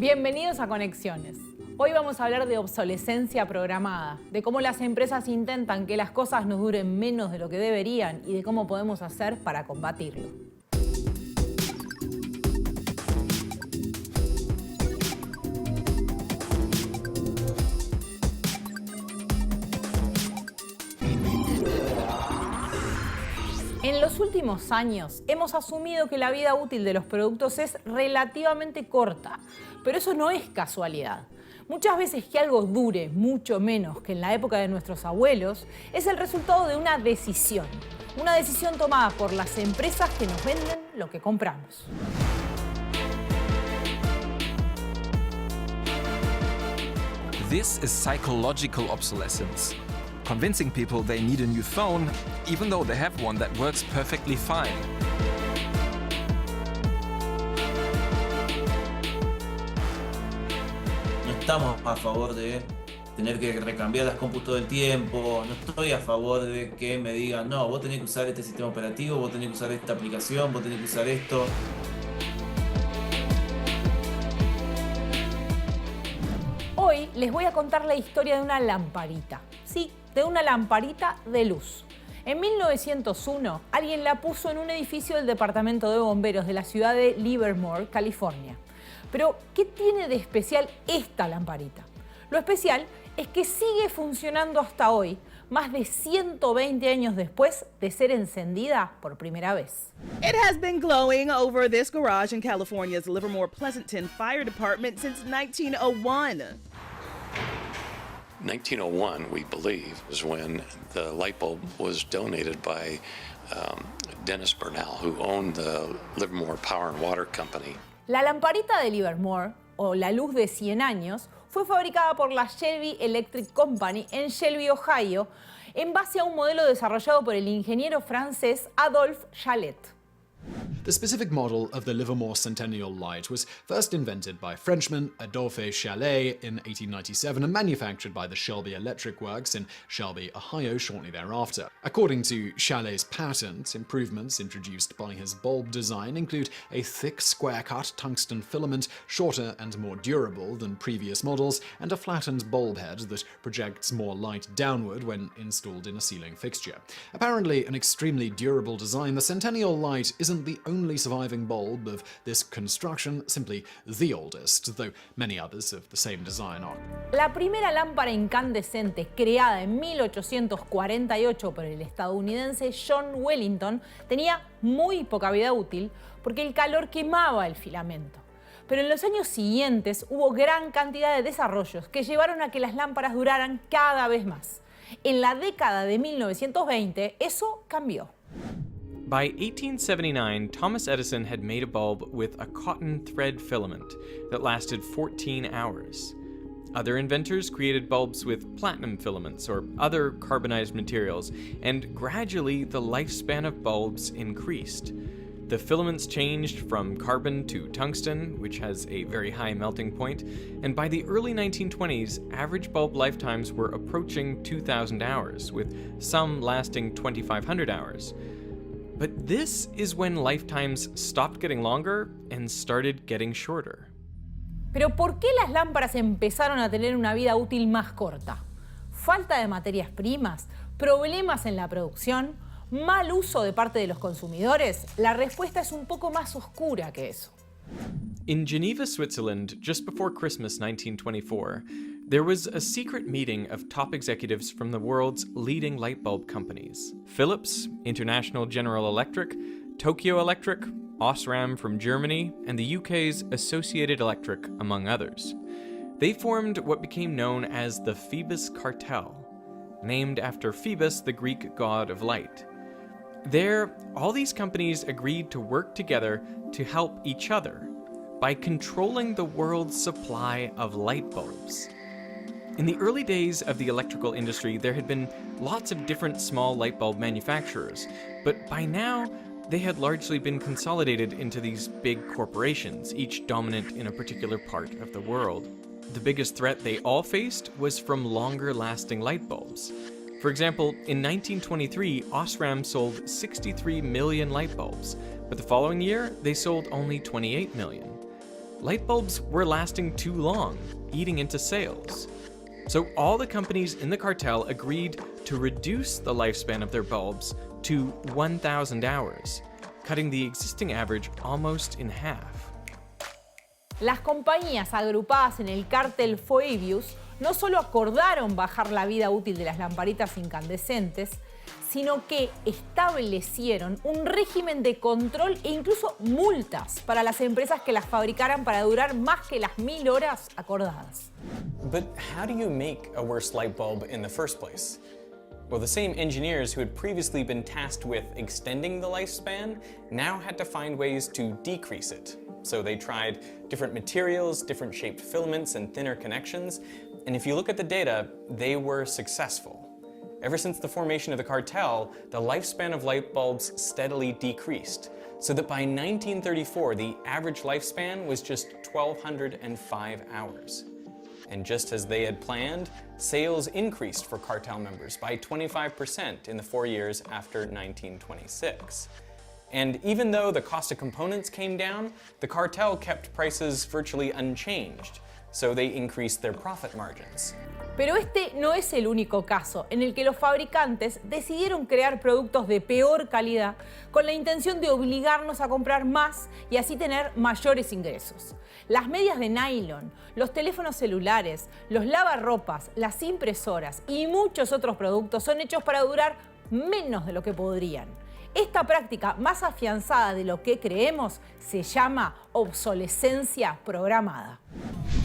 Bienvenidos a Conexiones. Hoy vamos a hablar de obsolescencia programada, de cómo las empresas intentan que las cosas nos duren menos de lo que deberían y de cómo podemos hacer para combatirlo. En los últimos años hemos asumido que la vida útil de los productos es relativamente corta, pero eso no es casualidad. Muchas veces que algo dure mucho menos que en la época de nuestros abuelos es el resultado de una decisión tomada por las empresas que nos venden lo que compramos. This is psychological obsolescence. Convincing people they need a new phone, even though they have one that works perfectly fine. No estamos a favor de tener que recambiar las compus todo el tiempo, no estoy a favor de que me digan, no, vos tenés que usar este sistema operativo, vos tenés que usar esta aplicación, vos tenés que usar esto. Hoy les voy a contar la historia de una lamparita. Sí, de una lamparita de luz. En 1901, alguien la puso en un edificio del Departamento de Bomberos de la ciudad de Livermore, California. Pero, ¿qué tiene de especial esta lamparita? Lo especial es que sigue funcionando hasta hoy, más de 120 años después de ser encendida por primera vez. It has been glowing over this garage in California's Livermore Pleasanton Fire Department since 1901. 1901, we believe, is when the light bulb was donated by Dennis Burnell, who owned the Livermore Power and Water Company. La lamparita de Livermore, o la luz de 100 años, fue fabricada por la Shelby Electric Company en Shelby, Ohio, en base a un modelo desarrollado por el ingeniero francés Adolphe Chalet. The specific model of the Livermore Centennial Light was first invented by Frenchman Adolphe Chalet in 1897 and manufactured by the Shelby Electric Works in Shelby, Ohio shortly thereafter. According to Chalet's patent, improvements introduced by his bulb design include a thick square-cut tungsten filament, shorter and more durable than previous models, and a flattened bulb head that projects more light downward when installed in a ceiling fixture. Apparently an extremely durable design, the Centennial Light isn't the only surviving bulb of this construction, simply the oldest, though many others of the same design are. La primera lámpara incandescente creada en 1848 por el estadounidense John Wellington tenía muy poca vida útil porque el calor quemaba el filamento. Pero en los años siguientes hubo gran cantidad de desarrollos que llevaron a que las lámparas duraran cada vez más. En la década de 1920 eso cambió. By 1879, Thomas Edison had made a bulb with a cotton thread filament that lasted 14 hours. Other inventors created bulbs with platinum filaments or other carbonized materials, and gradually the lifespan of bulbs increased. The filaments changed from carbon to tungsten, which has a very high melting point, and by the early 1920s, average bulb lifetimes were approaching 2,000 hours, with some lasting 2,500 hours. But this is when lifetimes stopped getting longer and started getting shorter. Pero ¿por qué las lámparas empezaron a tener una vida útil más corta? ¿Falta de materias primas? ¿Problemas en la producción? ¿Mal uso de parte de los consumidores? La respuesta es un poco más oscura que eso. In Geneva, Switzerland, just before Christmas 1924, there was a secret meeting of top executives from the world's leading light bulb companies. Philips, International General Electric, Tokyo Electric, Osram from Germany, and the UK's Associated Electric, among others. They formed what became known as the Phoebus Cartel, named after Phoebus, the Greek god of light. There, all these companies agreed to work together to help each other by controlling the world's supply of light bulbs. In the early days of the electrical industry, there had been lots of different small light bulb manufacturers, but by now, they had largely been consolidated into these big corporations, each dominant in a particular part of the world. The biggest threat they all faced was from longer-lasting light bulbs. For example, in 1923, Osram sold 63 million light bulbs, but the following year, they sold only 28 million. light bulbs were lasting too long, eating into sales. So all the companies in the cartel agreed to reduce the lifespan of their bulbs to 1,000 hours, cutting the existing average almost in half. Las compañías agrupadas en el cártel Phoebus no solo acordaron bajar la vida útil de las lamparitas incandescentes, sino que establecieron un régimen de control e incluso multas para las empresas que las fabricaran para durar más que las 1000 horas acordadas. But how do you make a worse light bulb in the first place? Well, the same engineers who had previously been tasked with extending the lifespan now had to find ways to decrease it. So they tried different materials, different shaped filaments, and thinner connections. And if you look at the data, they were successful. Ever since the formation of the cartel, the lifespan of light bulbs steadily decreased, so that by 1934, the average lifespan was just 1,205 hours. And just as they had planned, sales increased for cartel members by 25% in the 4 years after 1926. And even though the cost of components came down, the cartel kept prices virtually unchanged, so they increased their profit margins. Pero este no es el único caso en el que los fabricantes decidieron crear productos de peor calidad con la intención de obligarnos a comprar más y así tener mayores ingresos. Las medias de nylon, los teléfonos celulares, los lavarropas, las impresoras y muchos otros productos son hechos para durar menos de lo que podrían. Esta práctica, más afianzada de lo que creemos, se llama obsolescencia programada.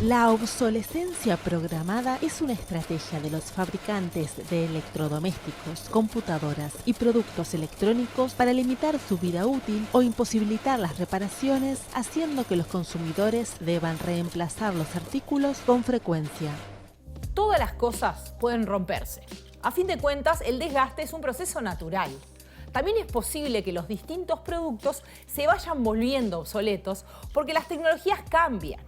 La obsolescencia programada es una estrategia de los fabricantes de electrodomésticos, computadoras y productos electrónicos para limitar su vida útil o imposibilitar las reparaciones, haciendo que los consumidores deban reemplazar los artículos con frecuencia. Todas las cosas pueden romperse. A fin de cuentas, el desgaste es un proceso natural. También es posible que los distintos productos se vayan volviendo obsoletos porque las tecnologías cambian.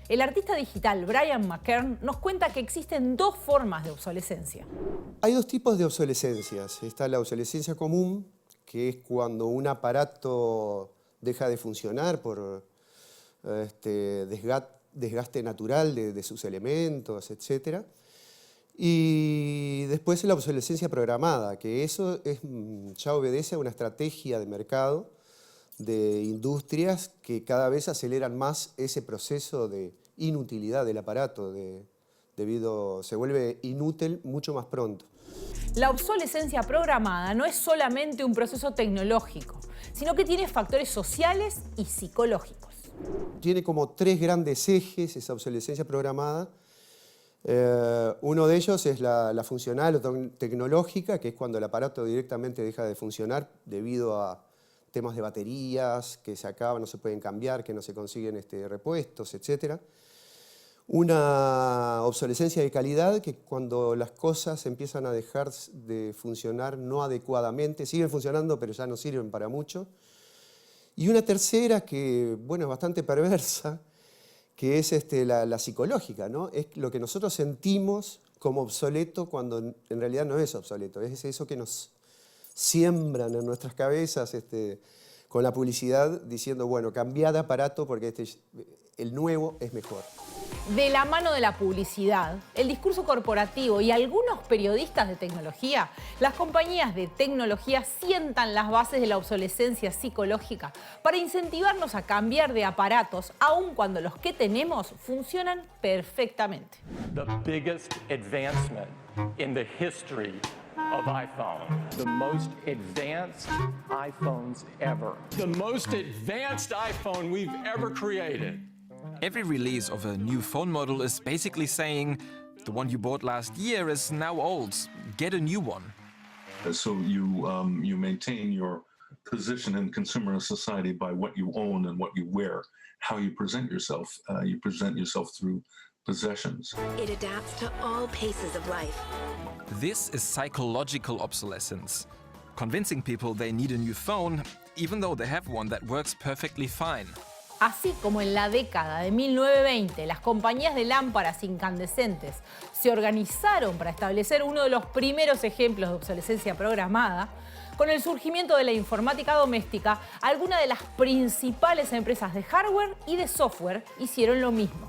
El artista digital Brian McKern nos cuenta que existen dos formas de obsolescencia. Hay dos tipos de obsolescencias. Está la obsolescencia común, que es cuando un aparato deja de funcionar por desgaste natural de sus elementos, etc. Y después la obsolescencia programada, que eso ya obedece a una estrategia de mercado de industrias que cada vez aceleran más ese proceso de inutilidad del aparato, se vuelve inútil mucho más pronto. La obsolescencia programada no es solamente un proceso tecnológico, sino que tiene factores sociales y psicológicos. Tiene como tres grandes ejes esa obsolescencia programada. Uno de ellos es la funcional o tecnológica, que es cuando el aparato directamente deja de funcionar debido a temas de baterías que se acaban, no se pueden cambiar, que no se consiguen repuestos, etc. Una obsolescencia de calidad, que cuando las cosas empiezan a dejar de funcionar no adecuadamente, siguen funcionando pero ya no sirven para mucho. Y una tercera que, bueno, es bastante perversa, que es la psicológica, ¿no? Es lo que nosotros sentimos como obsoleto cuando en realidad no es obsoleto. Es eso que nos siembran en nuestras cabezas con la publicidad diciendo, bueno, cambia de aparato porque el nuevo es mejor. De la mano de la publicidad, el discurso corporativo y algunos periodistas de tecnología, las compañías de tecnología sientan las bases de la obsolescencia psicológica para incentivarnos a cambiar de aparatos, aun cuando los que tenemos funcionan perfectamente. The biggest advancement in the history of iPhone. The most advanced iPhones ever. The most advanced iPhone we've ever created. Every release of a new phone model is basically saying, the one you bought last year is now old, get a new one. So you maintain your position in consumer society by what you own and what you wear, how you present yourself. You present yourself through possessions. It adapts to all paces of life. This is psychological obsolescence, convincing people they need a new phone, even though they have one that works perfectly fine. Así como en la década de 1920 las compañías de lámparas incandescentes se organizaron para establecer uno de los primeros ejemplos de obsolescencia programada, Con el surgimiento de la informática doméstica, algunas de las principales empresas de hardware y de software hicieron lo mismo.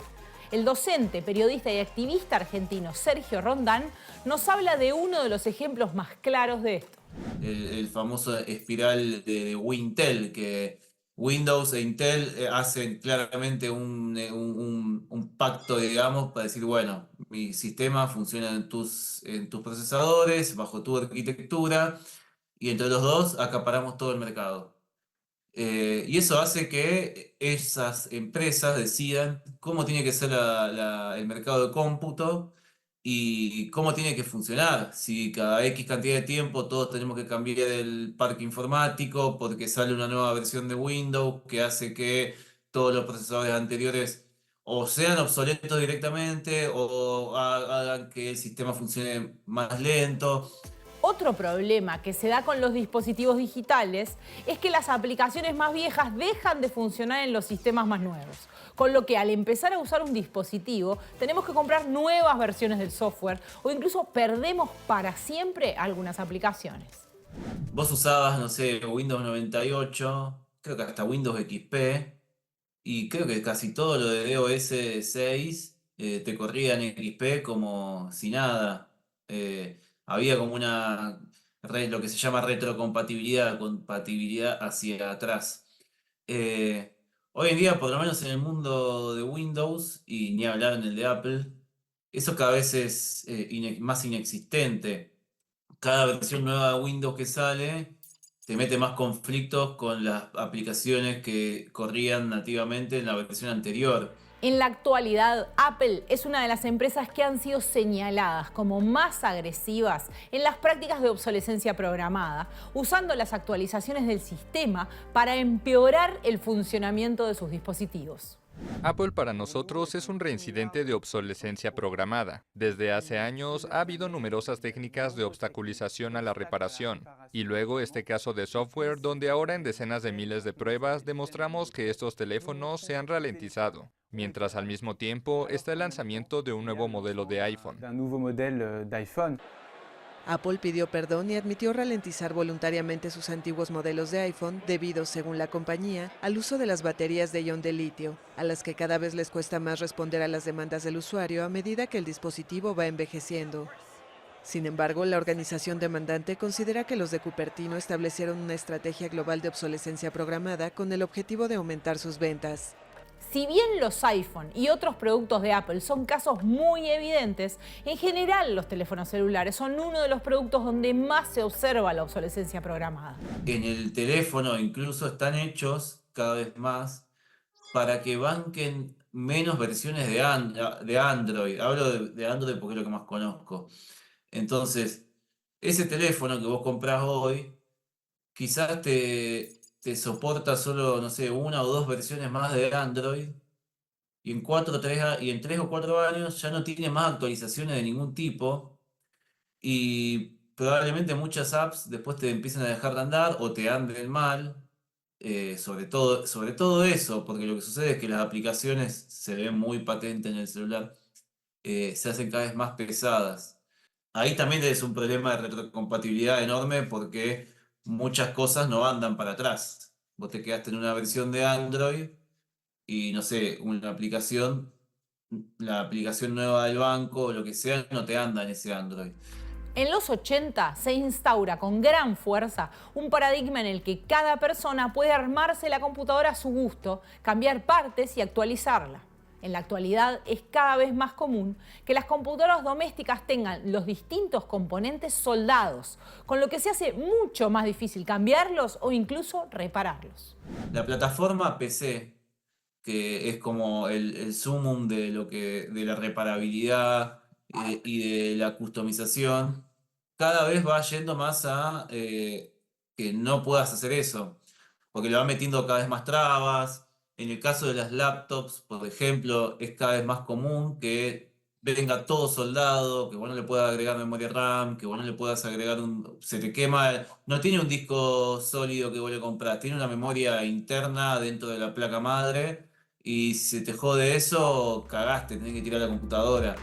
El docente, periodista y activista argentino Sergio Rondán nos habla de uno de los ejemplos más claros de esto. El famoso espiral de Wintel, que Windows e Intel hacen claramente un pacto, digamos, para decir, bueno, mi sistema funciona en tus procesadores, bajo tu arquitectura, y entre los dos acaparamos todo el mercado. Y eso hace que esas empresas decidan cómo tiene que ser el mercado de cómputo y cómo tiene que funcionar. Si cada X cantidad de tiempo todos tenemos que cambiar el parque informático porque sale una nueva versión de Windows que hace que todos los procesadores anteriores o sean obsoletos directamente o hagan que el sistema funcione más lento. Otro problema que se da con los dispositivos digitales es que las aplicaciones más viejas dejan de funcionar en los sistemas más nuevos. Con lo que al empezar a usar un dispositivo tenemos que comprar nuevas versiones del software o incluso perdemos para siempre algunas aplicaciones. Vos usabas, no sé, Windows 98, creo que hasta Windows XP, y creo que casi todo lo de DOS 6 te corría en XP como si nada. Había como lo que se llama retrocompatibilidad, compatibilidad hacia atrás. Hoy en día, por lo menos en el mundo de Windows, y ni hablar en el de Apple, eso cada vez es más inexistente. Cada versión nueva de Windows que sale te mete más conflictos con las aplicaciones que corrían nativamente en la versión anterior. En la actualidad, Apple es una de las empresas que han sido señaladas como más agresivas en las prácticas de obsolescencia programada, usando las actualizaciones del sistema para empeorar el funcionamiento de sus dispositivos. Apple para nosotros es un reincidente de obsolescencia programada. Desde hace años ha habido numerosas técnicas de obstaculización a la reparación. Y luego este caso de software donde ahora en decenas de miles de pruebas demostramos que estos teléfonos se han ralentizado. Mientras al mismo tiempo está el lanzamiento de un nuevo modelo de iPhone. Apple pidió perdón y admitió ralentizar voluntariamente sus antiguos modelos de iPhone debido, según la compañía, al uso de las baterías de ion de litio, a las que cada vez les cuesta más responder a las demandas del usuario a medida que el dispositivo va envejeciendo. Sin embargo, la organización demandante considera que los de Cupertino establecieron una estrategia global de obsolescencia programada con el objetivo de aumentar sus ventas. Si bien los iPhone y otros productos de Apple son casos muy evidentes, en general los teléfonos celulares son uno de los productos donde más se observa la obsolescencia programada. En el teléfono incluso están hechos cada vez más para que banquen menos versiones de Android. Hablo de Android porque es lo que más conozco. Entonces, ese teléfono que vos comprás hoy, quizás te soporta solo, no sé, una o dos versiones más de Android y en 3 o 4 años ya no tiene más actualizaciones de ningún tipo y probablemente muchas apps después te empiezan a dejar de andar o te anden mal, sobre todo eso, porque lo que sucede es que las aplicaciones se ven muy patentes en el celular, se hacen cada vez más pesadas. Ahí también es un problema de retrocompatibilidad enorme porque muchas cosas no andan para atrás. Vos te quedaste en una versión de Android y no sé, la aplicación nueva del banco o lo que sea, no te anda en ese Android. En los 80 se instaura con gran fuerza un paradigma en el que cada persona puede armarse la computadora a su gusto, cambiar partes y actualizarla. En la actualidad es cada vez más común que las computadoras domésticas tengan los distintos componentes soldados, con lo que se hace mucho más difícil cambiarlos o incluso repararlos. La plataforma PC, que es como el sumum de la reparabilidad y de la customización, cada vez va yendo más a que no puedas hacer eso, porque le va metiendo cada vez más trabas. En el caso de las laptops, por ejemplo, es cada vez más común que venga todo soldado, que vos no le puedas agregar memoria RAM, que vos no le puedas agregar se te quema, no tiene un disco sólido que vos le comprás, tiene una memoria interna dentro de la placa madre y si se te jode eso, cagaste, tenés que tirar la computadora.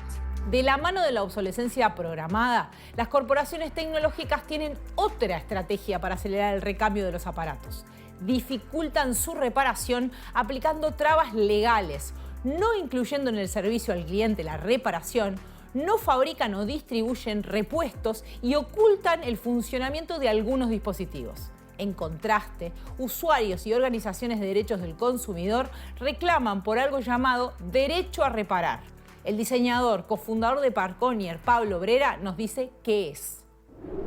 De la mano de la obsolescencia programada, las corporaciones tecnológicas tienen otra estrategia para acelerar el recambio de los aparatos. Dificultan su reparación aplicando trabas legales, no incluyendo en el servicio al cliente la reparación, no fabrican o distribuyen repuestos y ocultan el funcionamiento de algunos dispositivos. En contraste, usuarios y organizaciones de derechos del consumidor reclaman por algo llamado derecho a reparar. El diseñador, cofundador de Parconier, Pablo Brera, nos dice qué es.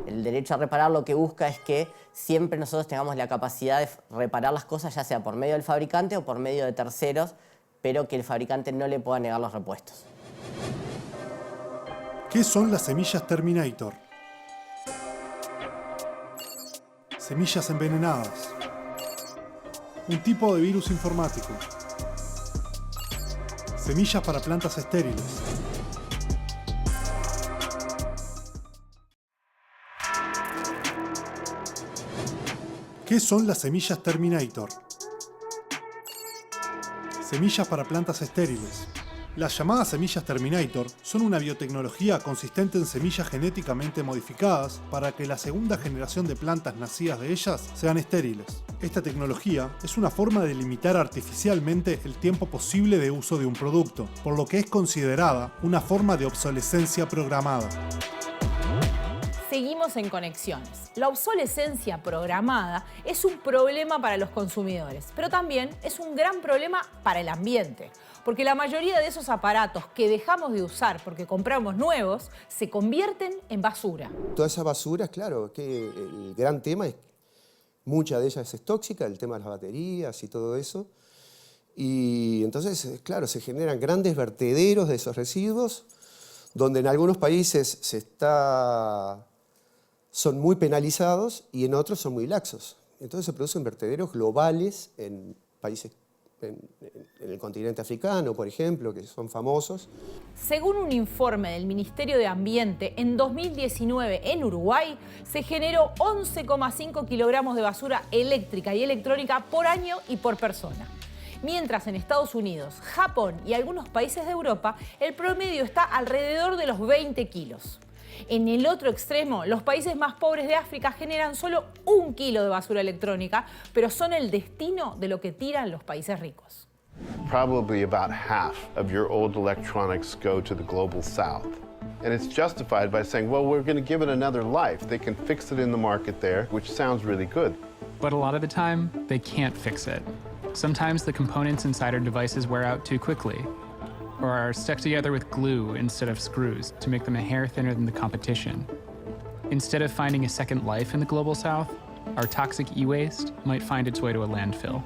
El derecho a reparar lo que busca es que siempre nosotros tengamos la capacidad de reparar las cosas, ya sea por medio del fabricante o por medio de terceros, pero que el fabricante no le pueda negar los repuestos. ¿Qué son las semillas Terminator? Semillas envenenadas. Un tipo de virus informático. Semillas para plantas estériles. ¿Qué son las semillas Terminator? Semillas para plantas estériles. Las llamadas semillas Terminator son una biotecnología consistente en semillas genéticamente modificadas para que la segunda generación de plantas nacidas de ellas sean estériles. Esta tecnología es una forma de limitar artificialmente el tiempo posible de uso de un producto, por lo que es considerada una forma de obsolescencia programada. Seguimos en Conexiones. La obsolescencia programada es un problema para los consumidores, pero también es un gran problema para el ambiente, porque la mayoría de esos aparatos que dejamos de usar porque compramos nuevos se convierten en basura. Toda esa basura, claro, que el gran tema es mucha de ellas es tóxica, el tema de las baterías y todo eso. Y entonces, claro, se generan grandes vertederos de esos residuos, donde en algunos países son muy penalizados y en otros son muy laxos. Entonces se producen vertederos globales en países, en el continente africano, por ejemplo, que son famosos. Según un informe del Ministerio de Ambiente, en 2019 en Uruguay se generó 11,5 kilogramos de basura eléctrica y electrónica por año y por persona. Mientras en Estados Unidos, Japón y algunos países de Europa, el promedio está alrededor de los 20 kilos. En el otro extremo, los países más pobres de África generan solo 1 kilo de basura electrónica, pero son el destino de lo que tiran los países ricos. Probably about half of your old electronics go to the global south. And it's justified by saying, well, we're going to give it another life. They can fix it in the market there, which sounds really good. But a lot of the time, they can't fix it. Sometimes the components inside our devices wear out too quickly, or are stuck together with glue instead of screws to make them a hair thinner than the competition. Instead of finding a second life in the global south, our toxic e-waste might find its way to a landfill.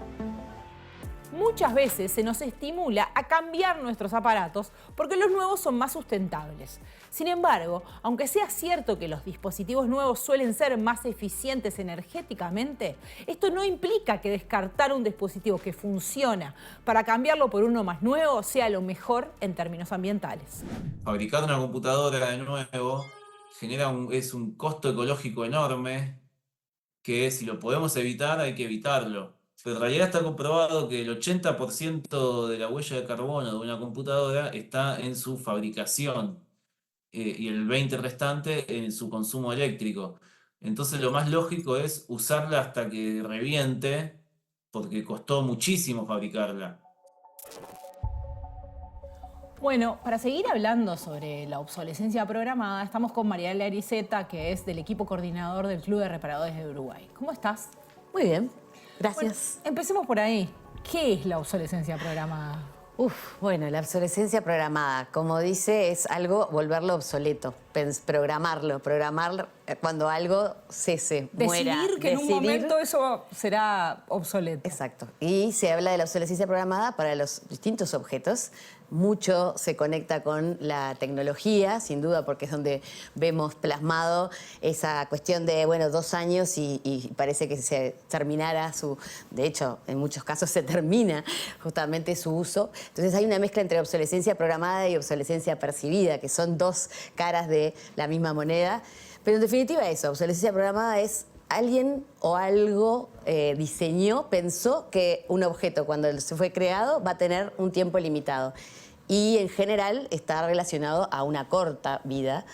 Muchas veces se nos estimula a cambiar nuestros aparatos porque los nuevos son más sustentables. Sin embargo, aunque sea cierto que los dispositivos nuevos suelen ser más eficientes energéticamente, esto no implica que descartar un dispositivo que funciona para cambiarlo por uno más nuevo sea lo mejor en términos ambientales. Fabricar una computadora de nuevo es un costo ecológico enorme que si lo podemos evitar hay que evitarlo. Pero en realidad está comprobado que el 80% de la huella de carbono de una computadora está en su fabricación y el 20% restante en su consumo eléctrico. Entonces lo más lógico es usarla hasta que reviente, porque costó muchísimo fabricarla. Bueno, para seguir hablando sobre la obsolescencia programada, estamos con Mariela Ariceta, que es del equipo coordinador del Club de Reparadores de Uruguay. ¿Cómo estás? Muy bien. Gracias. Bueno, empecemos por ahí. ¿Qué es la obsolescencia programada? Bueno, la obsolescencia programada, como dice, es algo, volverlo obsoleto, programar cuando algo cese, muera. Decidir que en un momento eso será obsoleto. Exacto. Y se habla de la obsolescencia programada para los distintos objetos. Mucho se conecta con la tecnología, sin duda, porque es donde vemos plasmado esa cuestión de, 2 años y parece que se terminara de hecho, en muchos casos se termina justamente su uso. Entonces hay una mezcla entre obsolescencia programada y obsolescencia percibida, que son dos caras de la misma moneda. Pero en definitiva eso, obsolescencia programada es alguien o algo pensó que un objeto cuando se fue creado va a tener un tiempo limitado. y en general está relacionado a una corta vida.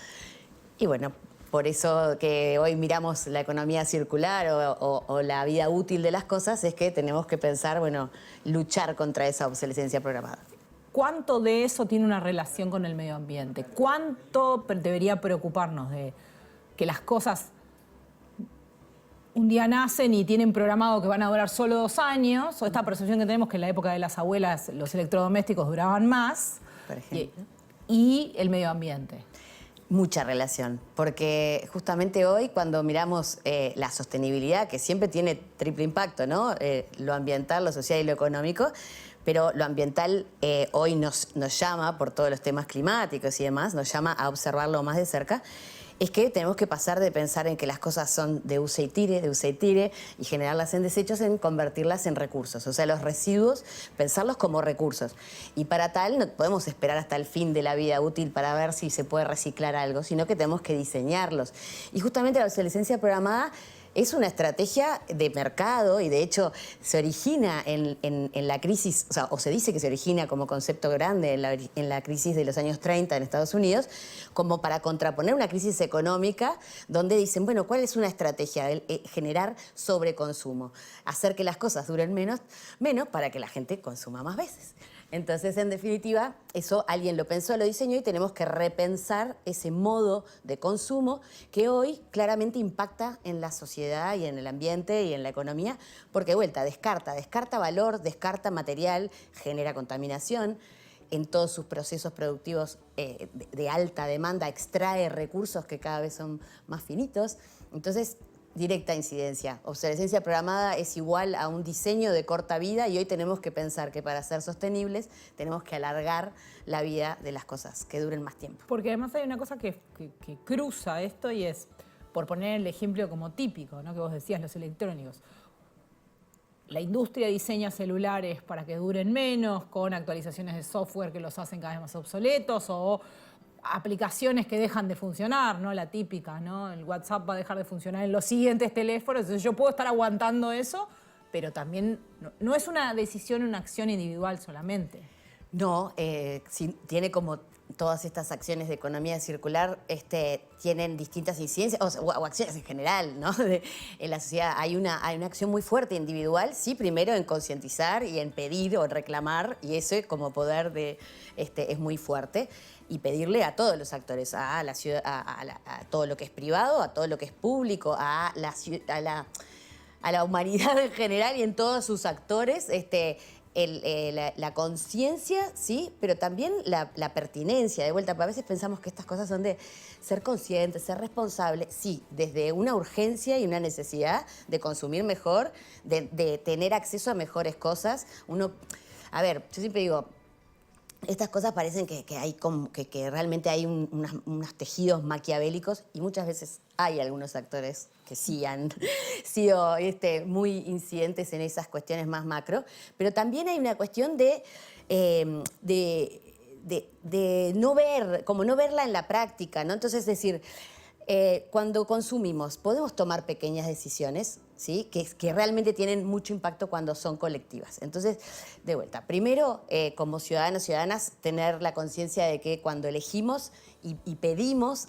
Y bueno, por eso que hoy miramos la economía circular o la vida útil de las cosas, es que tenemos que pensar, bueno, luchar contra esa obsolescencia programada. ¿Cuánto de eso tiene una relación con el medio ambiente? ¿Cuánto debería preocuparnos de que las cosas un día nacen y tienen programado que van a durar solo 2 años, o esta percepción que tenemos que en la época de las abuelas los electrodomésticos duraban más, por ejemplo, y el medio ambiente? Mucha relación, porque justamente hoy cuando miramos la sostenibilidad, que siempre tiene triple impacto, ¿no? Lo ambiental, lo social y lo económico, pero lo ambiental hoy nos llama, por todos los temas climáticos y demás, nos llama a observarlo más de cerca. Es que tenemos que pasar de pensar en que las cosas son de usa y tire, y generarlas en desechos, en convertirlas en recursos. O sea, los residuos, pensarlos como recursos. Y para tal no podemos esperar hasta el fin de la vida útil para ver si se puede reciclar algo, sino que tenemos que diseñarlos. Y justamente la obsolescencia programada es una estrategia de mercado y de hecho se origina en la crisis, o se dice que se origina como concepto grande en la crisis de los años 30 en Estados Unidos, como para contraponer una crisis económica donde dicen, bueno, ¿cuál es una estrategia? Generar sobreconsumo, hacer que las cosas duren menos para que la gente consuma más veces. Entonces, en definitiva, eso alguien lo pensó, lo diseñó y tenemos que repensar ese modo de consumo que hoy claramente impacta en la sociedad y en el ambiente y en la economía, porque de vuelta descarta valor, descarta material, genera contaminación en todos sus procesos productivos de alta demanda, extrae recursos que cada vez son más finitos. Entonces, directa incidencia. Obsolescencia programada es igual a un diseño de corta vida y hoy tenemos que pensar que para ser sostenibles tenemos que alargar la vida de las cosas, que duren más tiempo. Porque además hay una cosa que cruza esto y es, por poner el ejemplo como típico, ¿no? Que vos decías, los electrónicos. La industria diseña celulares para que duren menos, con actualizaciones de software que los hacen cada vez más obsoletos, o aplicaciones que dejan de funcionar, ¿no? La típica, ¿no? El WhatsApp va a dejar de funcionar en los siguientes teléfonos, entonces yo puedo estar aguantando eso, pero también no es una decisión, una acción individual solamente. No, tiene como todas estas acciones de economía circular tienen distintas incidencias, o acciones en general, ¿no? En la sociedad hay una acción muy fuerte individual, sí, primero en concientizar y en pedir o reclamar, y eso como poder es muy fuerte. Y pedirle a todos los actores, a la ciudad, a todo lo que es privado, a todo lo que es público, a la humanidad en general y en todos sus actores, la conciencia, sí, pero también la pertinencia. De vuelta, a veces pensamos que estas cosas son de ser consciente, ser responsable, sí, desde una urgencia y una necesidad de consumir mejor, de tener acceso a mejores cosas. A ver, yo siempre digo, estas cosas parecen que realmente hay unos tejidos maquiavélicos y muchas veces hay algunos actores que sí han sido muy incidentes en esas cuestiones más macro, pero también hay una cuestión de no verla en la práctica, ¿no? Entonces, es decir, cuando consumimos podemos tomar pequeñas decisiones, ¿sí? que realmente tienen mucho impacto cuando son colectivas. Entonces, de vuelta, primero, como ciudadanos y ciudadanas, tener la conciencia de que cuando elegimos y pedimos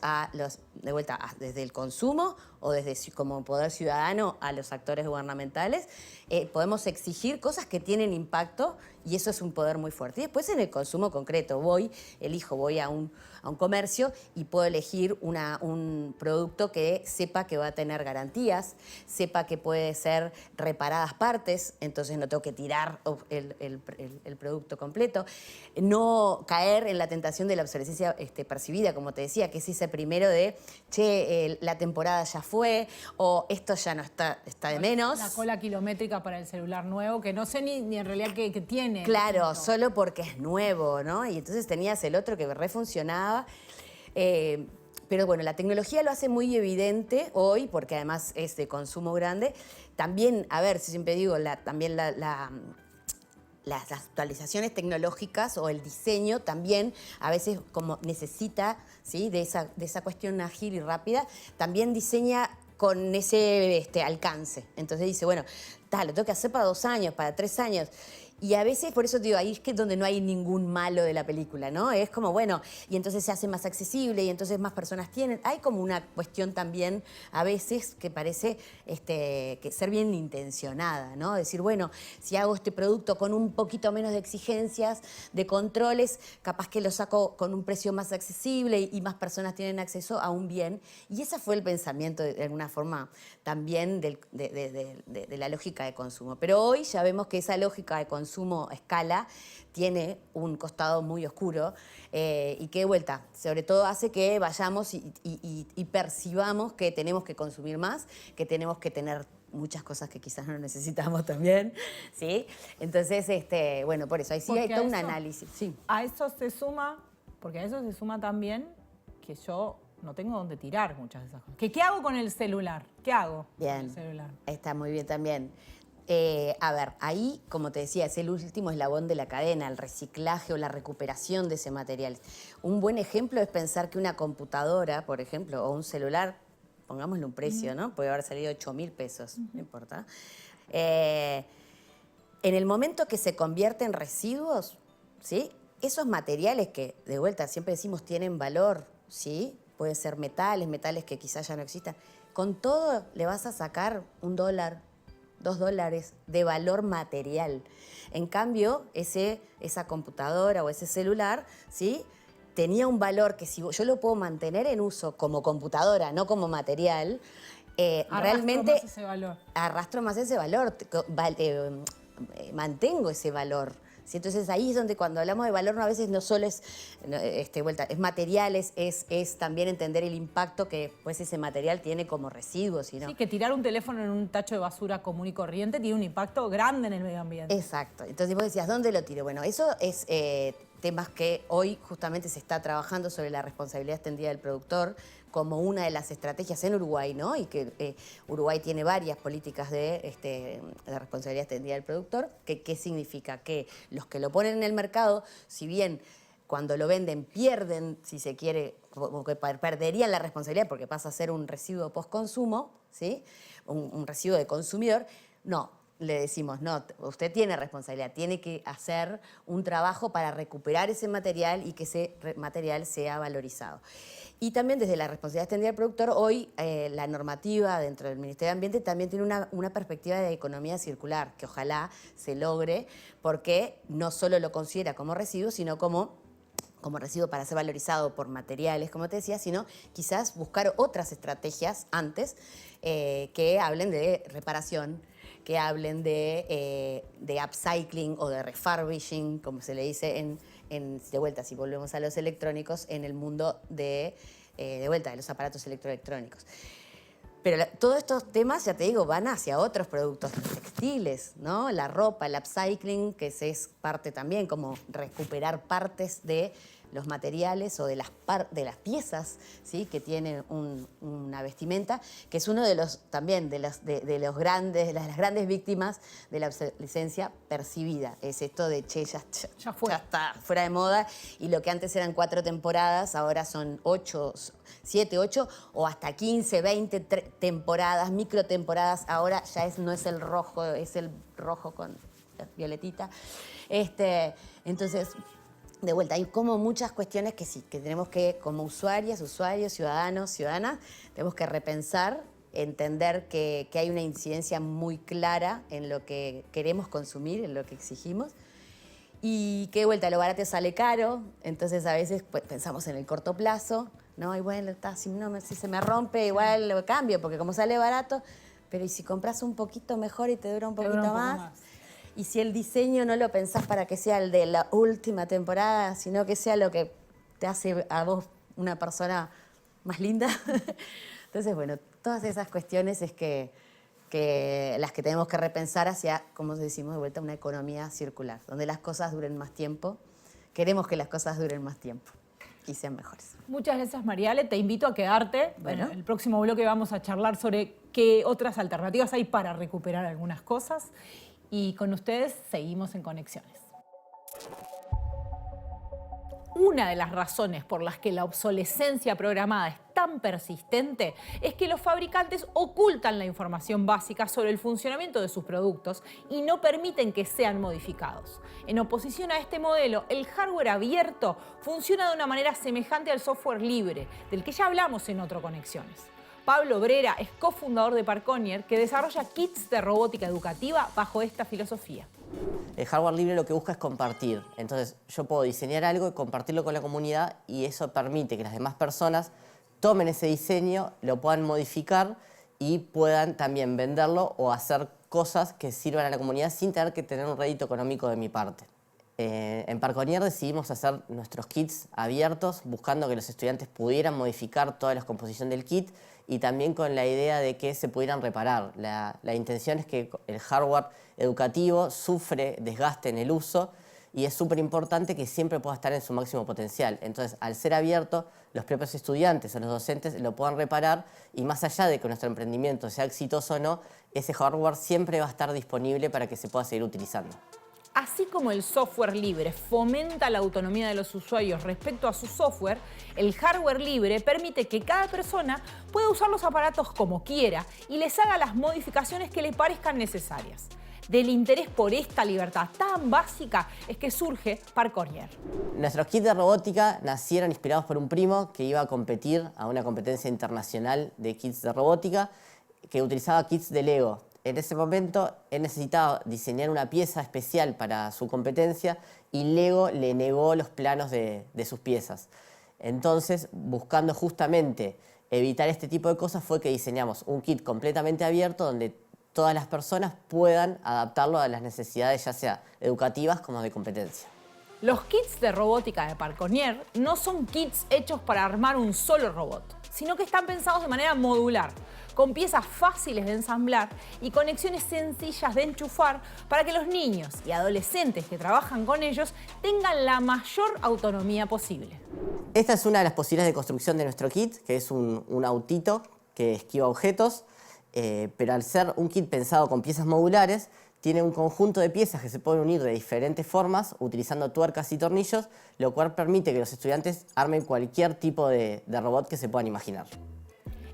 de vuelta, desde el consumo o desde como poder ciudadano a los actores gubernamentales, podemos exigir cosas que tienen impacto y eso es un poder muy fuerte. Y después en el consumo concreto, voy a un comercio y puedo elegir un producto que sepa que va a tener garantías, sepa que puede ser reparadas partes, entonces no tengo que tirar el producto completo. No caer en la tentación de la obsolescencia percibida, como te decía, que es ese primero de, la temporada ya fue, o esto ya no está de menos. La cola kilométrica para el celular nuevo, que no sé ni en realidad qué tiene. Claro, solo porque es nuevo, ¿no? Y entonces tenías el otro que refuncionaba. Pero bueno, la tecnología lo hace muy evidente hoy, porque además es de consumo grande. También, a ver, si siempre digo, las actualizaciones tecnológicas o el diseño también a veces como necesita, ¿sí? de esa cuestión ágil y rápida, también diseña con ese alcance. Entonces dice, bueno, lo tengo que hacer para 2 años, para 3 años. Y a veces, por eso te digo, ahí es que es donde no hay ningún malo de la película, ¿no? Es como, bueno, y entonces se hace más accesible y entonces más personas tienen. Hay como una cuestión también, a veces, que parece que ser bien intencionada, ¿no? Decir, bueno, si hago este producto con un poquito menos de exigencias, de controles, capaz que lo saco con un precio más accesible y más personas tienen acceso a un bien. Y ese fue el pensamiento, de alguna forma, también de la lógica de consumo. Pero hoy ya vemos que esa lógica de consumo a escala tiene un costado muy oscuro y que de vuelta, sobre todo hace que vayamos y percibamos que tenemos que consumir más, que tenemos que tener muchas cosas que quizás no necesitamos también, ¿sí? Entonces, bueno, por eso, ahí sí hay todo un análisis. Sí. A eso se suma, porque a eso se suma también que yo no tengo dónde tirar muchas de esas cosas. ¿Qué hago con el celular? ¿Qué hago bien, con el celular? Está muy bien también. A ver, ahí, como te decía, es el último eslabón de la cadena, el reciclaje o la recuperación de ese material. Un buen ejemplo es pensar que una computadora, por ejemplo, o un celular, pongámosle un precio, ¿no? Puede haber salido 8.000 pesos, no importa. En el momento que se convierte en residuos, ¿sí? Esos materiales que, de vuelta, siempre decimos tienen valor, ¿sí? Puede ser metales que quizás ya no existan. Con todo le vas a sacar $1, $2 de valor material. En cambio, esa computadora o ese celular, ¿sí? Tenía un valor que si yo lo puedo mantener en uso como computadora, no como material, realmente más ese valor. Arrastro más ese valor, mantengo ese valor. ¿Sí? Entonces ahí es donde cuando hablamos de valor no, a veces no solo es material, es también entender el impacto que pues, ese material tiene como residuo. ¿No? Sí, que tirar un teléfono en un tacho de basura común y corriente tiene un impacto grande en el medio ambiente. Exacto. Entonces vos decías, ¿dónde lo tiro? Bueno, eso es temas que hoy justamente se está trabajando sobre la responsabilidad extendida del productor como una de las estrategias en Uruguay, ¿no? Y que Uruguay tiene varias políticas de responsabilidad extendida del productor. ¿Qué significa? Que los que lo ponen en el mercado, si bien cuando lo venden pierden, si se quiere, como que perderían la responsabilidad porque pasa a ser un residuo post-consumo, ¿sí? Un residuo de consumidor, no. Le decimos, no, usted tiene responsabilidad, tiene que hacer un trabajo para recuperar ese material y que ese material sea valorizado. Y también desde la responsabilidad extendida del productor, hoy la normativa dentro del Ministerio de Ambiente también tiene una perspectiva de economía circular, que ojalá se logre, porque no solo lo considera como residuo, sino como residuo para ser valorizado por materiales, como te decía, sino quizás buscar otras estrategias antes que hablen de reparación, que hablen de upcycling o de refurbishing, como se le dice de vuelta, si volvemos a los electrónicos, en el mundo de vuelta, de los aparatos electroelectrónicos. Pero todos estos temas, ya te digo, van hacia otros productos textiles, ¿no? La ropa, el upcycling, que es parte también, como recuperar partes de los materiales o de las piezas, ¿sí? Que tienen una vestimenta, que es uno de los también de las grandes víctimas de la obsolescencia percibida. Es esto de ya está fuera de moda, y lo que antes eran 4 temporadas, ahora son 7, 8 o hasta 15, 20 temporadas, microtemporadas. Ahora ya no es el rojo, es el rojo con violetita. Entonces, de vuelta, hay como muchas cuestiones que sí, que tenemos que, como usuarios, ciudadanos, ciudadanas, tenemos que repensar, entender que hay una incidencia muy clara en lo que queremos consumir, en lo que exigimos, y que de vuelta lo barato sale caro, entonces a veces pues, pensamos en el corto plazo, ¿no? Y bueno, si se me rompe, igual lo cambio, porque como sale barato, pero ¿y si compras un poquito mejor y te dura un poquito más? Y si el diseño no lo pensás para que sea el de la última temporada, sino que sea lo que te hace a vos una persona más linda. Entonces, bueno, todas esas cuestiones es que las que tenemos que repensar hacia, como decimos de vuelta, una economía circular, donde las cosas duren más tiempo. Queremos que las cosas duren más tiempo y sean mejores. Muchas gracias, Mariale. Te invito a quedarte. Bueno, en el próximo bloque vamos a charlar sobre qué otras alternativas hay para recuperar algunas cosas. Y con ustedes seguimos en Conexiones. Una de las razones por las que la obsolescencia programada es tan tan persistente es que los fabricantes ocultan la información básica sobre el funcionamiento de sus productos y no permiten que sean modificados. En oposición a este modelo, el hardware abierto funciona de una manera semejante al software libre, del que ya hablamos en Otro Conexiones. Pablo Brera es cofundador de Parconier, que desarrolla kits de robótica educativa bajo esta filosofía. El hardware libre lo que busca es compartir. Entonces yo puedo diseñar algo y compartirlo con la comunidad y eso permite que las demás personas tomen ese diseño, lo puedan modificar y puedan también venderlo o hacer cosas que sirvan a la comunidad sin tener que tener un rédito económico de mi parte. En Parconier decidimos hacer nuestros kits abiertos, buscando que los estudiantes pudieran modificar toda la composición del kit y también con la idea de que se pudieran reparar. La intención es que el hardware educativo sufre desgaste en el uso y es súper importante que siempre pueda estar en su máximo potencial. Entonces, al ser abierto, los propios estudiantes o los docentes lo puedan reparar y más allá de que nuestro emprendimiento sea exitoso o no, ese hardware siempre va a estar disponible para que se pueda seguir utilizando. Así como el software libre fomenta la autonomía de los usuarios respecto a su software, el hardware libre permite que cada persona pueda usar los aparatos como quiera y les haga las modificaciones que le parezcan necesarias. Del interés por esta libertad tan básica es que surge Parconier. Nuestros kits de robótica nacieron inspirados por un primo que iba a competir a una competencia internacional de kits de robótica que utilizaba kits de Lego. En ese momento él necesitaba diseñar una pieza especial para su competencia y Lego le negó los planos de sus piezas. Entonces, buscando justamente evitar este tipo de cosas, fue que diseñamos un kit completamente abierto donde todas las personas puedan adaptarlo a las necesidades ya sea educativas como de competencia. Los kits de robótica de Parconier no son kits hechos para armar un solo robot, sino que están pensados de manera modular, con piezas fáciles de ensamblar y conexiones sencillas de enchufar para que los niños y adolescentes que trabajan con ellos tengan la mayor autonomía posible. Esta es una de las posibilidades de construcción de nuestro kit, que es un autito que esquiva objetos, pero al ser un kit pensado con piezas modulares, tiene un conjunto de piezas que se pueden unir de diferentes formas utilizando tuercas y tornillos, lo cual permite que los estudiantes armen cualquier tipo de robot que se puedan imaginar.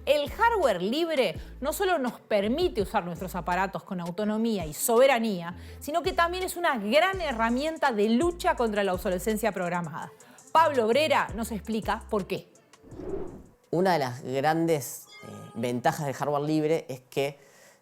El hardware libre no solo nos permite usar nuestros aparatos con autonomía y soberanía, sino que también es una gran herramienta de lucha contra la obsolescencia programada. Pablo Brera nos explica por qué. Una de las grandes ventajas del hardware libre es que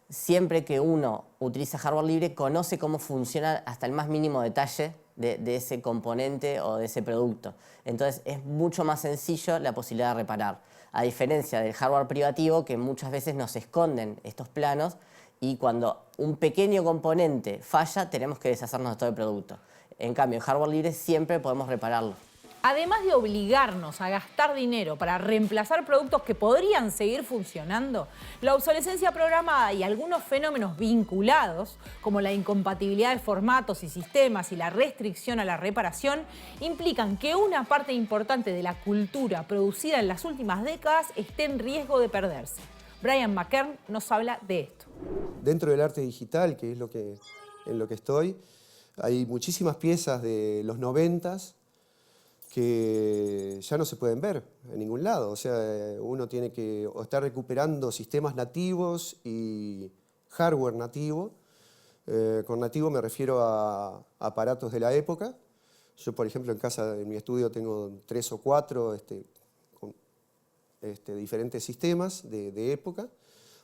siempre que uno utiliza hardware libre conoce cómo funciona hasta el más mínimo detalle de ese componente o de ese producto. Entonces es mucho más sencillo la posibilidad de reparar. A diferencia del hardware privativo, que muchas veces nos esconden estos planos y cuando un pequeño componente falla, tenemos que deshacernos de todo el producto. En cambio, en hardware libre siempre podemos repararlo. Además de obligarnos a gastar dinero para reemplazar productos que podrían seguir funcionando, la obsolescencia programada y algunos fenómenos vinculados, como la incompatibilidad de formatos y sistemas y la restricción a la reparación, implican que una parte importante de la cultura producida en las últimas décadas esté en riesgo de perderse. Brian McKern nos habla de esto. Dentro del arte digital, que es en lo que estoy, hay muchísimas piezas de los 90s que ya no se pueden ver en ningún lado. O sea, uno tiene que o estar recuperando sistemas nativos y hardware nativo. Con nativo me refiero a aparatos de la época. Yo, por ejemplo, en casa, en mi estudio, tengo 3 o 4 con diferentes sistemas de época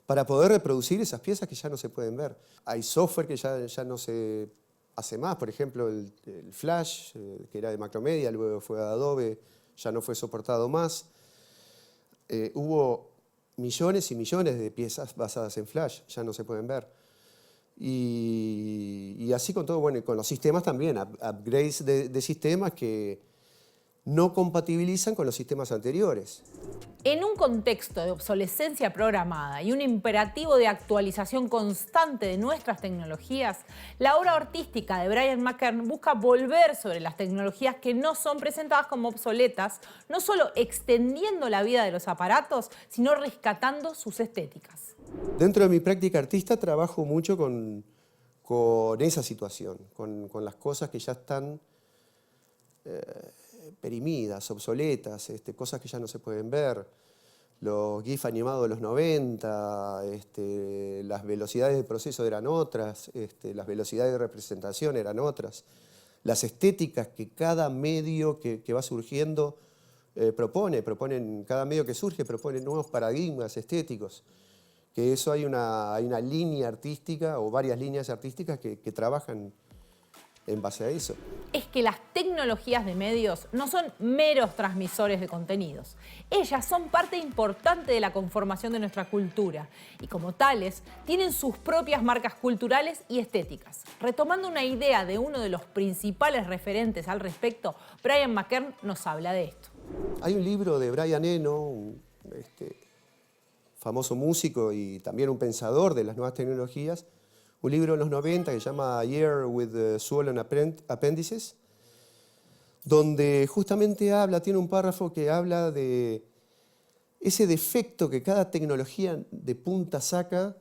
para poder reproducir esas piezas que ya no se pueden ver. Hay software que ya no se hace más, por ejemplo, el Flash, que era de Macromedia, luego fue a Adobe, ya no fue soportado más. Hubo millones y millones de piezas basadas en Flash, ya no se pueden ver. Y así con todo, bueno, y con los sistemas también, upgrades de sistemas que no compatibilizan con los sistemas anteriores. En un contexto de obsolescencia programada y un imperativo de actualización constante de nuestras tecnologías, la obra artística de Brian McKern busca volver sobre las tecnologías que no son presentadas como obsoletas, no solo extendiendo la vida de los aparatos, sino rescatando sus estéticas. Dentro de mi práctica artista trabajo mucho con esa situación, con las cosas que ya están perimidas, obsoletas, cosas que ya no se pueden ver. los GIF animados de los 90, las velocidades de proceso eran otras, las velocidades de representación eran otras, las estéticas que cada medio que va surgiendo cada medio que surge propone nuevos paradigmas estéticos, que eso hay una línea artística o varias líneas artísticas que trabajan en base a eso. Es que las tecnologías de medios no son meros transmisores de contenidos. Ellas son parte importante de la conformación de nuestra cultura y como tales tienen sus propias marcas culturales y estéticas. Retomando una idea de uno de los principales referentes al respecto, Brian McKern nos habla de esto. Hay un libro de Brian Eno, un famoso músico y también un pensador de las nuevas tecnologías, un libro en los 90 que se llama A Year with Swollen Appendices, donde justamente tiene un párrafo que habla de ese defecto que cada tecnología de punta saca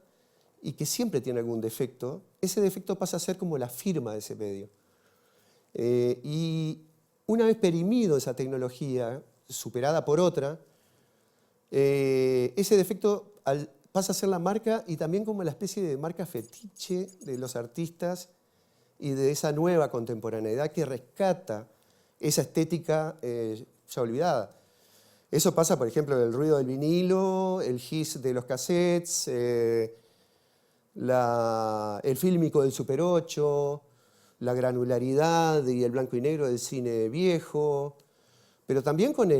y que siempre tiene algún defecto. Ese defecto pasa a ser como la firma de ese medio. Y una vez perimido esa tecnología, superada por otra, ese defecto pasa a ser la marca y también como la especie de marca fetiche de los artistas y de esa nueva contemporaneidad que rescata esa estética ya olvidada. Eso pasa, por ejemplo, el ruido del vinilo, el hiss de los cassettes, el fílmico del Super 8, la granularidad y el blanco y negro del cine viejo, pero también con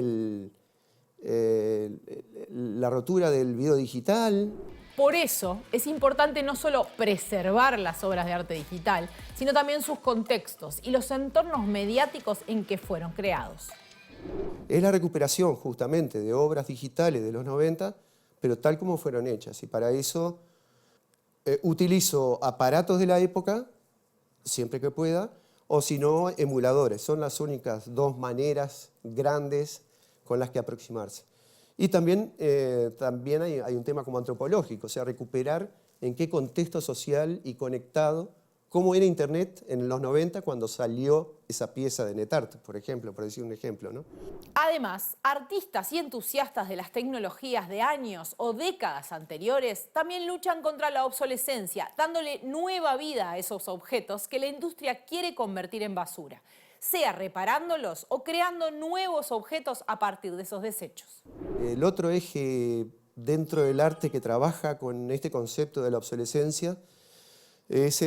la rotura del video digital. Por eso es importante no solo preservar las obras de arte digital, sino también sus contextos y los entornos mediáticos en que fueron creados. Es la recuperación justamente de obras digitales de los 90, pero tal como fueron hechas. Y para eso utilizo aparatos de la época, siempre que pueda, o si no, emuladores. Son las únicas dos maneras grandes con las que aproximarse. Y también hay un tema como antropológico, o sea, recuperar en qué contexto social y conectado, cómo era Internet en los 90 cuando salió esa pieza de NetArt, por ejemplo, por decir un ejemplo, ¿no? Además, artistas y entusiastas de las tecnologías de años o décadas anteriores también luchan contra la obsolescencia, dándole nueva vida a esos objetos que la industria quiere convertir en basura, sea reparándolos o creando nuevos objetos a partir de esos desechos. El otro eje dentro del arte que trabaja con este concepto de la obsolescencia es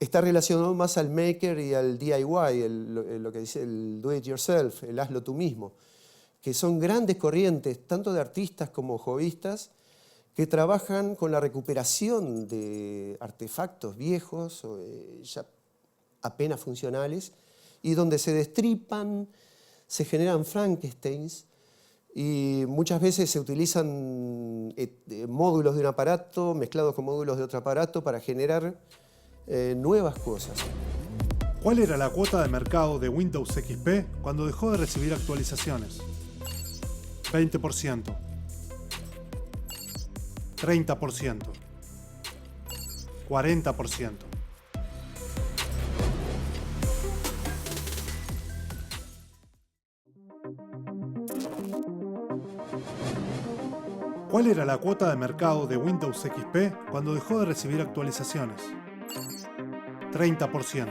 está relacionado más al maker y al DIY, lo que dice el do it yourself, el hazlo tú mismo, que son grandes corrientes, tanto de artistas como hobbyistas, que trabajan con la recuperación de artefactos viejos, ya apenas funcionales, y donde se destripan, se generan Frankensteins, y muchas veces se utilizan módulos de un aparato mezclados con módulos de otro aparato para generar nuevas cosas. ¿Cuál era la cuota de mercado de Windows XP cuando dejó de recibir actualizaciones? 20%. 30%. 40%. ¿Cuál era la cuota de mercado de Windows XP cuando dejó de recibir actualizaciones? 30%.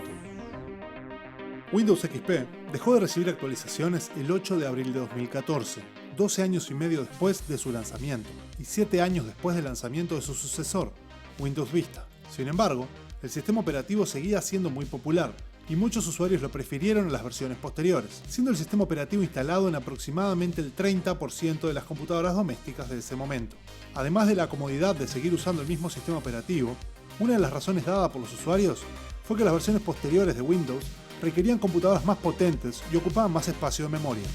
Windows XP dejó de recibir actualizaciones el 8 de abril de 2014, 12 años y medio después de su lanzamiento, y 7 años después del lanzamiento de su sucesor, Windows Vista. Sin embargo, el sistema operativo seguía siendo muy popular, y muchos usuarios lo prefirieron a las versiones posteriores, siendo el sistema operativo instalado en aproximadamente el 30% de las computadoras domésticas de ese momento. Además de la comodidad de seguir usando el mismo sistema operativo, una de las razones dadas por los usuarios fue que las versiones posteriores de Windows requerían computadoras más potentes y ocupaban más espacio de memoria.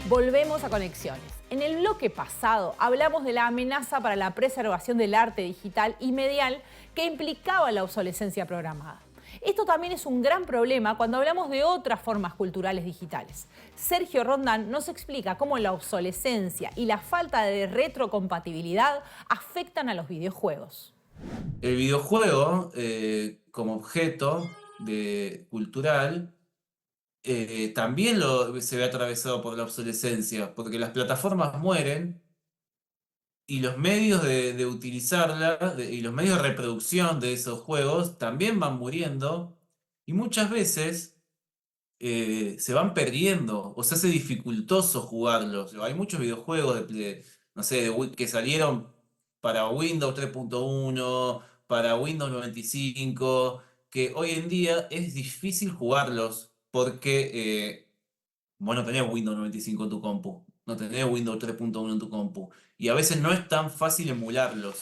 Volvemos a Conexiones. En el bloque pasado hablamos de la amenaza para la preservación del arte digital y medial que implicaba la obsolescencia programada. Esto también es un gran problema cuando hablamos de otras formas culturales digitales. Sergio Rondán nos explica cómo la obsolescencia y la falta de retrocompatibilidad afectan a los videojuegos. El videojuego, como objeto cultural, también se ve atravesado por la obsolescencia, porque las plataformas mueren y los medios de utilizarla y los medios de reproducción de esos juegos también van muriendo y muchas veces se van perdiendo o se hace dificultoso jugarlos. Hay muchos videojuegos no sé, que salieron para Windows 3.1, para Windows 95, que hoy en día es difícil jugarlos porque vos no tenés Windows 95 en tu compu, no tenés Windows 3.1 en tu compu, y a veces no es tan fácil emularlos.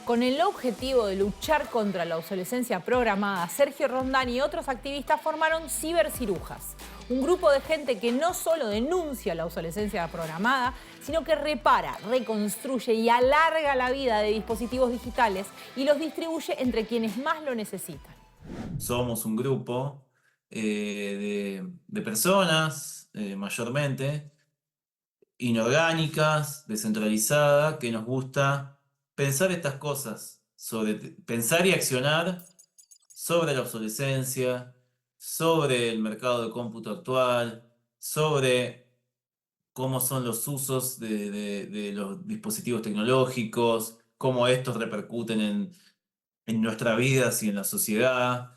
Con el objetivo de luchar contra la obsolescencia programada, Sergio Rondán y otros activistas formaron Cibercirujas, un grupo de gente que no solo denuncia la obsolescencia programada, sino que repara, reconstruye y alarga la vida de dispositivos digitales y los distribuye entre quienes más lo necesitan. Somos un grupo de personas, mayormente, inorgánicas, descentralizadas, que nos gusta pensar estas cosas, pensar y accionar sobre la obsolescencia, sobre el mercado de cómputo actual, sobre cómo son los usos de los dispositivos tecnológicos, cómo estos repercuten en nuestras vidas y en la sociedad,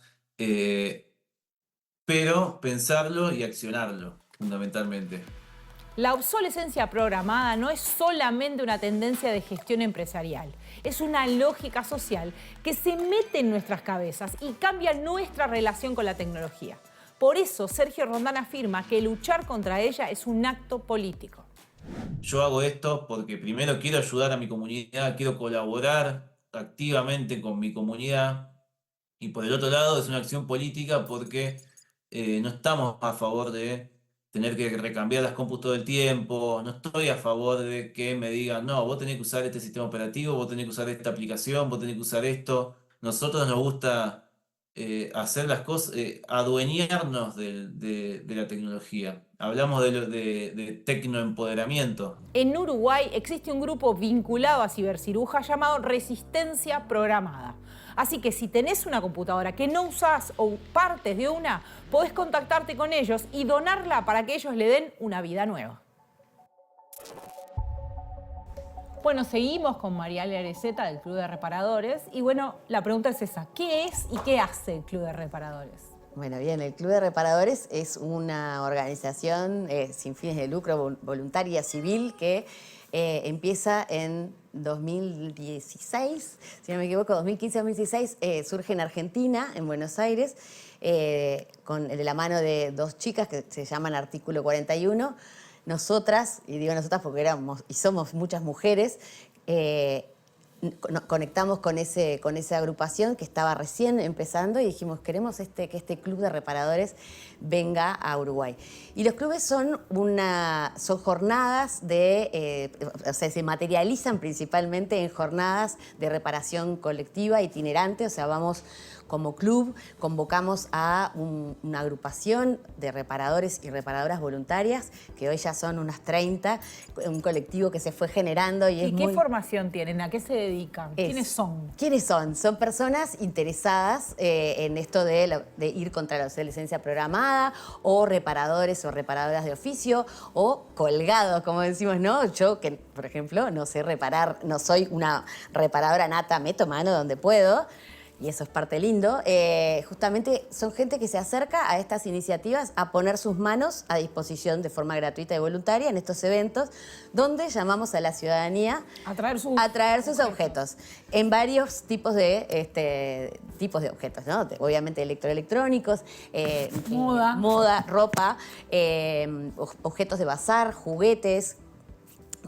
pero pensarlo y accionarlo, fundamentalmente. La obsolescencia programada no es solamente una tendencia de gestión empresarial, es una lógica social que se mete en nuestras cabezas y cambia nuestra relación con la tecnología. Por eso, Sergio Rondán afirma que luchar contra ella es un acto político. Yo hago esto porque primero quiero ayudar a mi comunidad, quiero colaborar activamente con mi comunidad, y por el otro lado es una acción política porque no estamos a favor de tener que recambiar las compus todo el tiempo, no estoy a favor de que me digan, no, vos tenés que usar este sistema operativo, vos tenés que usar esta aplicación, vos tenés que usar esto. Nosotros nos gusta hacer las cosas, adueñarnos de la tecnología. Hablamos de tecnoempoderamiento. En Uruguay existe un grupo vinculado a Cibercirujas llamado Resistencia Programada. Así que si tenés una computadora que no usás o partes de una, podés contactarte con ellos y donarla para que ellos le den una vida nueva. Bueno, seguimos con Mariale Areceta del Club de Reparadores. Y bueno, la pregunta es esa, ¿qué es y qué hace el Club de Reparadores? Bueno, bien, el Club de Reparadores es una organización sin fines de lucro, voluntaria, civil, que empieza en 2016, si no me equivoco, 2015-2016, surge en Argentina, en Buenos Aires, de la mano de dos chicas que se llaman Artículo 41. Nosotras, y digo nosotras porque éramos y somos muchas mujeres, conectamos con esa agrupación que estaba recién empezando y dijimos, queremos que este club de reparadores venga a Uruguay. Y los clubes son jornadas o sea, se materializan principalmente en jornadas de reparación colectiva itinerante, o sea, vamos como club, convocamos a una agrupación de reparadores y reparadoras voluntarias, que hoy ya son unas 30, un colectivo que se fue generando. ¿Y qué formación tienen? ¿A qué se dedican? ¿Quiénes son? ¿Quiénes son? Son personas interesadas en esto de ir contra la obsolescencia programada, o reparadores o reparadoras de oficio, o colgados, como decimos, ¿no? Yo, que por ejemplo, no sé reparar, no soy una reparadora nata, meto mano donde puedo, y eso es parte lindo. Justamente son gente que se acerca a estas iniciativas a poner sus manos a disposición de forma gratuita y voluntaria en estos eventos, donde llamamos a la ciudadanía a traer sus objetos en varios tipos de objetos, ¿no? Obviamente electroelectrónicos, moda, ropa, objetos de bazar, juguetes.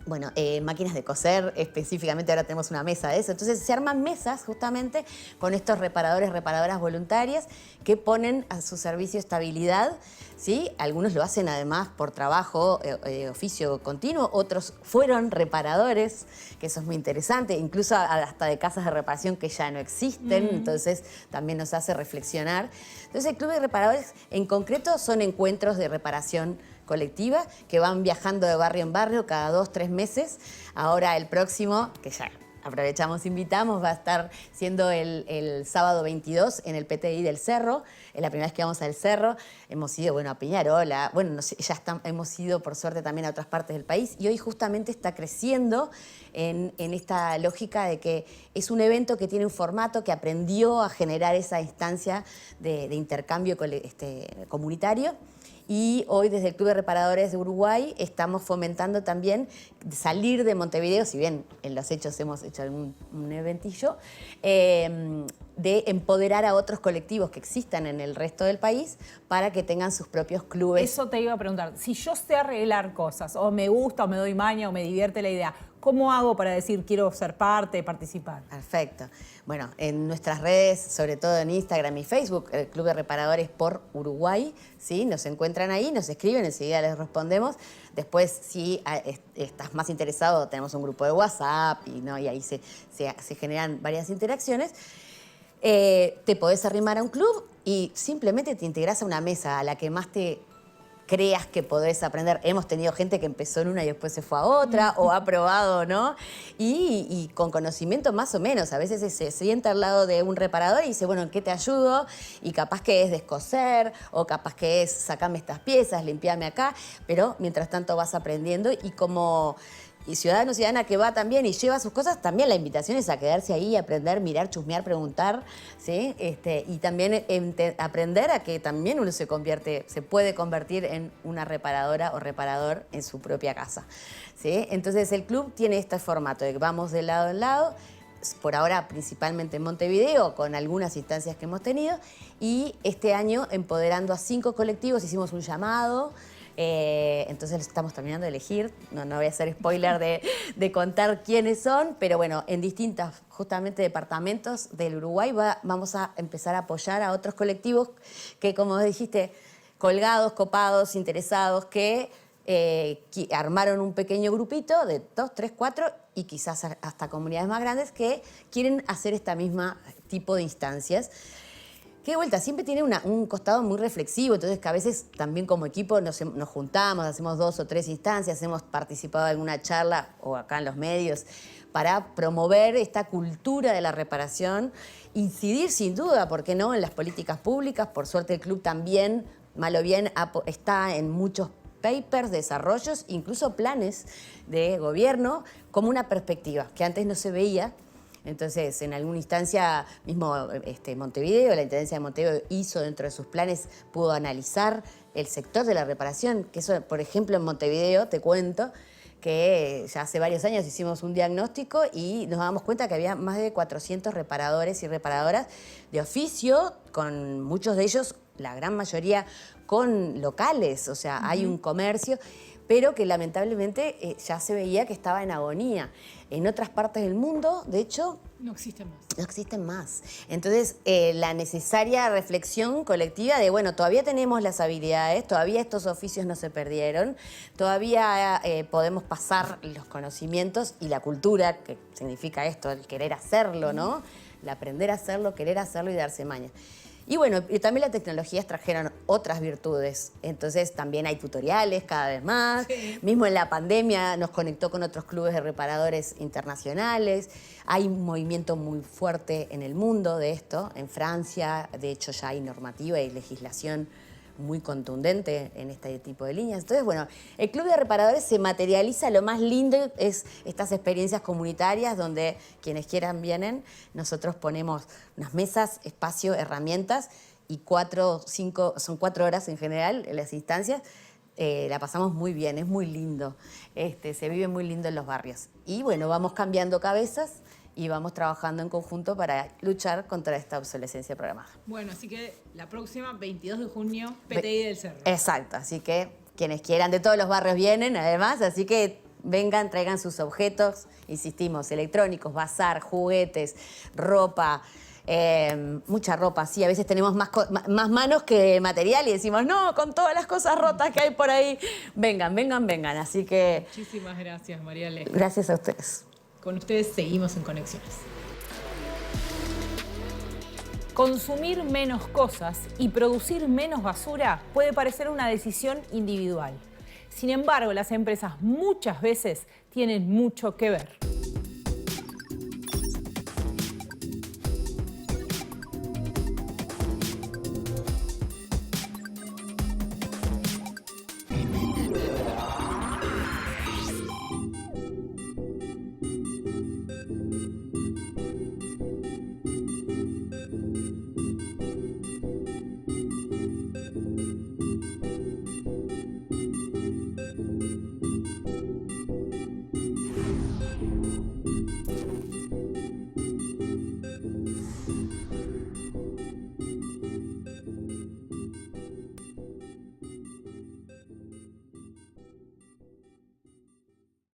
Bueno, máquinas de coser, específicamente ahora tenemos una mesa de eso. Entonces se arman mesas justamente con estos reparadores, reparadoras voluntarias que ponen a su servicio estabilidad, ¿sí? Algunos lo hacen además por trabajo, oficio continuo, otros fueron reparadores, que eso es muy interesante, incluso hasta de casas de reparación que ya no existen, entonces también nos hace reflexionar. Entonces el Club de Reparadores en concreto son encuentros de reparación colectiva que van viajando de barrio en barrio cada 2 o 3 meses. Ahora el próximo, que ya aprovechamos, invitamos, va a estar siendo el sábado 22 en el PTI del Cerro. Es la primera vez que vamos al Cerro. Hemos ido, bueno, a Peñarola, bueno, hemos ido por suerte también a otras partes del país y hoy justamente está creciendo en esta lógica de que es un evento que tiene un formato que aprendió a generar esa instancia de intercambio comunitario. Y hoy desde el Club de Reparadores de Uruguay estamos fomentando también salir de Montevideo, si bien en los hechos hemos hecho un eventillo, de empoderar a otros colectivos que existan en el resto del país para que tengan sus propios clubes. Eso te iba a preguntar. Si yo sé arreglar cosas, o me gusta, o me doy maña, o me divierte la idea, ¿cómo hago para decir quiero ser parte, participar? Perfecto. Bueno, en nuestras redes, sobre todo en Instagram y Facebook, el Club de Reparadores por Uruguay, ¿sí? Nos encuentran ahí, nos escriben, enseguida les respondemos. Después, si estás más interesado, tenemos un grupo de WhatsApp y ahí se generan varias interacciones. Te podés arrimar a un club y simplemente te integrás a una mesa a la que más te creas que podés aprender. Hemos tenido gente que empezó en una y después se fue a otra o ha probado, ¿no? Y con conocimiento más o menos. A veces se sienta al lado de un reparador y dice, bueno, ¿en qué te ayudo? Y capaz que es descoser o capaz que es sacame estas piezas, limpiame acá. Pero mientras tanto vas aprendiendo y como ciudadano o ciudadana que va también y lleva sus cosas, también la invitación es a quedarse ahí, aprender, mirar, chusmear, preguntar, ¿sí? Y también aprender a que también uno se puede convertir en una reparadora o reparador en su propia casa, ¿sí? Entonces el club tiene este formato de que vamos de lado en lado, por ahora principalmente en Montevideo, con algunas instancias que hemos tenido, y este año empoderando a 5 colectivos, hicimos un llamado. Entonces estamos terminando de elegir, no voy a hacer spoiler de contar quiénes son, pero bueno, en distintos justamente departamentos del Uruguay vamos a empezar a apoyar a otros colectivos que, como dijiste, colgados, copados, interesados, que armaron un pequeño grupito de 2, 3, 4 y quizás hasta comunidades más grandes que quieren hacer esta misma tipo de instancias. Que de vuelta, siempre tiene un costado muy reflexivo, entonces que a veces también como equipo nos juntamos, hacemos 2 o 3 instancias, hemos participado en alguna charla o acá en los medios para promover esta cultura de la reparación, incidir sin duda, ¿por qué no?, en las políticas públicas. Por suerte el club también, mal o bien, está en muchos papers, desarrollos, incluso planes de gobierno, como una perspectiva que antes no se veía. Entonces, en alguna instancia, mismo Montevideo, la Intendencia de Montevideo hizo dentro de sus planes, pudo analizar el sector de la reparación, que eso, por ejemplo, en Montevideo, te cuento, que ya hace varios años hicimos un diagnóstico y nos damos cuenta que había más de 400 reparadores y reparadoras de oficio, con muchos de ellos, la gran mayoría, con locales, o sea, hay un comercio, pero que lamentablemente ya se veía que estaba en agonía. En otras partes del mundo, de hecho, no existen más. No existen más. Entonces, la necesaria reflexión colectiva de, bueno, todavía tenemos las habilidades, todavía estos oficios no se perdieron, todavía podemos pasar los conocimientos y la cultura, que significa esto, el querer hacerlo, ¿no? El aprender a hacerlo, querer hacerlo y darse maña. Y bueno, y también las tecnologías trajeron otras virtudes. Entonces también hay tutoriales cada vez más. Sí. Mismo en la pandemia nos conectó con otros clubes de reparadores internacionales. Hay un movimiento muy fuerte en el mundo de esto. En Francia, de hecho, ya hay normativa y legislación muy contundente en este tipo de líneas. Entonces, bueno, el Club de Reparadores se materializa, lo más lindo es estas experiencias comunitarias donde quienes quieran vienen, nosotros ponemos unas mesas, espacio, herramientas y 4, 5, son 4 horas en general en las instancias. La pasamos muy bien, es muy lindo, se vive muy lindo en los barrios. Y bueno, vamos cambiando cabezas y vamos trabajando en conjunto para luchar contra esta obsolescencia programada. Bueno, así que la próxima, 22 de junio, PTI del Cerro. Exacto, así que quienes quieran de todos los barrios vienen, además, así que vengan, traigan sus objetos, insistimos, electrónicos, bazar, juguetes, ropa, mucha ropa, sí, a veces tenemos más manos que material y decimos, no, con todas las cosas rotas que hay por ahí, vengan, así que... Muchísimas gracias, Mariale. Gracias a ustedes. Con ustedes seguimos en Conexiones. Consumir menos cosas y producir menos basura puede parecer una decisión individual. Sin embargo, las empresas muchas veces tienen mucho que ver. Chao.